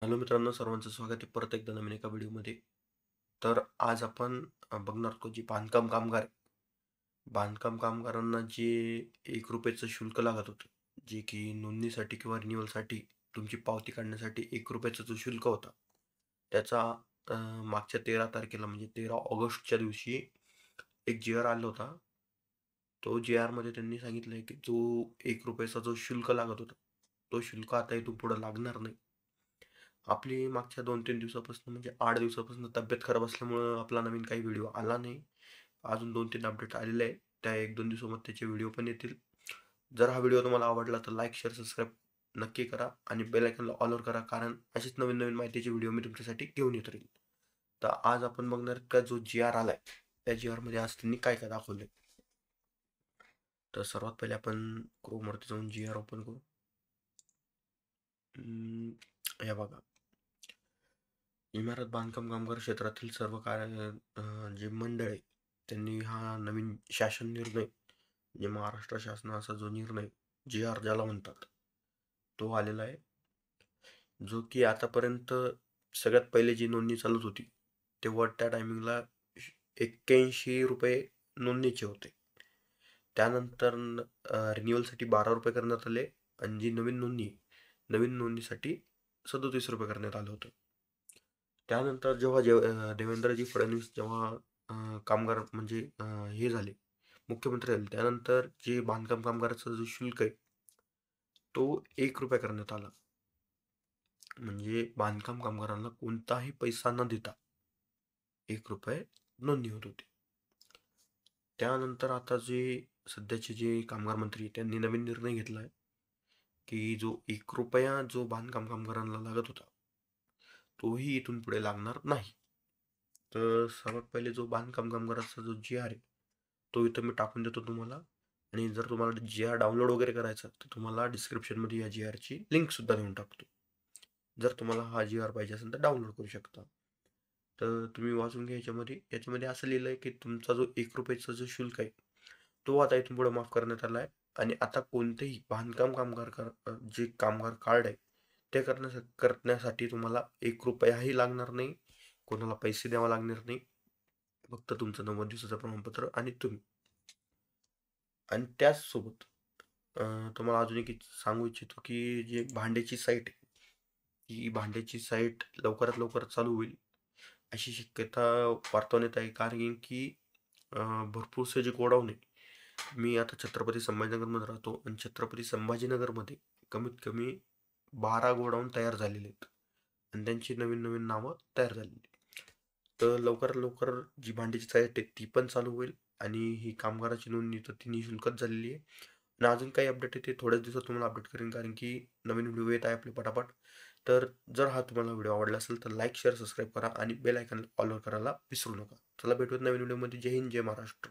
Hello मित्रांनो, सर्वांचं स्वागत आहे परत एकदा नवीन एका व्हिडिओमध्ये. तर आज आपण बघणार आहोत जी बांधकाम कामगार आहे. बांधकाम कामगारांना जे ₹1 शुल्क लागत होतं, जे की नोंदणीसाठी किंवा रिन्युअलसाठी तुमची पावती काढण्यासाठी ₹1 जो शुल्क होता, त्याचा मागच्या 13 तारखेला म्हणजे 13 ऑगस्टच्या दिवशी एक जी-आर आला होता. तो जी-आरमध्ये त्यांनी सांगितलंय की जो ₹1 जो शुल्क लागत होता, तो शुल्क आता इथून पुढे लागणार नाही. आपली मागच्या 2-3 दिवसापासून म्हणजे 8 दिवसापासून तब्येत खराब असल्यामुळं आपला नवीन काही व्हिडिओ आला नाही. अजून 2-3 अपडेट आलेले आहे. त्या 1-2 दिवसामध्ये त्याचे व्हिडिओ पण येतील. जर हा व्हिडिओ तुम्हाला आवडला तर लाईक, शेअर, सबस्क्राईब नक्की करा आणि बेल आयकॉनला ऑलवर करा. कारण अशीच नवीन-नवीन माहितीचे व्हिडिओ मी तुमच्यासाठी घेऊन येत राहील. तर आज आपण बघणार आहोत का जो जी-आर आलाय, त्या जी-आरमध्ये आज त्यांनी काय-काय दाखवलंय. तर सर्वात पहिले आपण क्रोमवरती जाऊन जी-आर ओपन करू. हे बघा. इमारत बांधकाम कामगार क्षेत्रातील सर्व जे मंडळ आहे, त्यांनी हा नवीन शासन निर्णय, म्हणजे महाराष्ट्र शासनाचा जो निर्णय जी-आर ज्याला म्हणतात, तो आलेला आहे. जो की आतापर्यंत सगळ्यात पहिले जी नोंदणी चालत होती, तेव्हा त्या टायमिंगला ₹81 नोंदणीचे होते. त्यानंतर रिन्युअलसाठी ₹12 करण्यात आले आणि जी नवीन नोंदणी आहे, नवीन नोंदणीसाठी ₹37 करण्यात आलं होतं. त्यानंतर जेव्हा देवेंद्रजी फडणवीस जेव्हा कामगार म्हणजे हे झाले, मुख्यमंत्री झाले, त्यानंतर जे बांधकाम कामगाराचा जो शुल्क आहे, तो ₹1 करण्यात आला. म्हणजे बांधकाम कामगारांना कोणताही पैसा न देता ₹1 नोंदणी होत होती. त्यानंतर आता जे सध्याचे जे कामगार मंत्री आहेत, त्यांनी नवीन निर्णय घेतला आहे, की जो ₹1 जो बांधकाम कामगारांना लागत होता, तोही इथून पुढे लागणार नाही. तर सर्वात पहिले जो बांधकाम कामगाराचा जो जी-आर आहे, तो इथं मी टाकून देतो तुम्हाला आणि जर तुम्हाला जी-आर डाउनलोड वगैरे करायचा तर तुम्हाला डिस्क्रिप्शनमध्ये या जी-आरची लिंकसुद्धा देऊन टाकतो. जर तुम्हाला हा जी-आर पाहिजे असेल तर डाउनलोड करू शकता. तर तुम्ही वाचून घ्या याच्यामध्ये असं लिहिलं आहे, की तुमचा जो ₹1 जो शुल्क आहे, तो आता इथून पुढे माफ करण्यात आला आहे आणि आता कोणतेही बांधकाम जे कामगार कार्ड आहे, ते करण्यासाठी तुम्हाला ₹1 लागणार नाही. कोणाला पैसे द्यावे लागणार नाही. फक्त तुमचं 90 दिवसाचं प्रमाणपत्र आणि तुम्ही. आणि त्याचसोबत तुम्हाला अजून एक सांगू इच्छितो, की जी भांड्याची साईट आहे, ही भांड्याची साईट लवकरात लवकर चालू होईल, अशी शक्यता वर्तवण्यात आहे. कारण की अ, भरपूरसे जे गोडाऊन आहे, मी आता छत्रपती संभाजीनगरमध्ये राहतो आणि छत्रपती संभाजीनगरमध्ये कमीत कमी 12 गोडाऊन तयार झालेले आहेत आणि त्यांची नवीन-नवीन नावं तयार झालेली आहेत. तर लवकरात लवकर जी भांडीची साईट आहे ती पण चालू होईल आणि ही कामगाराची नोंदणी तर ती निःशुल्कच झालेली आहे. आणि अजून काही अपडेट आहे ते थोड्याच दिवसात तुम्हाला अपडेट करेन कारण की नवीन व्हिडिओ येत आहे आपले पटापट. तर जर हा तुम्हाला व्हिडिओ आवडला असेल तर लाईक, शेअर, सबस्क्राईब करा आणि बेल आयकॉन ऑलवर करायला विसरू नका. चला भेटूयात नवीन व्हिडिओमध्ये. जय हिंद, जय महाराष्ट्र.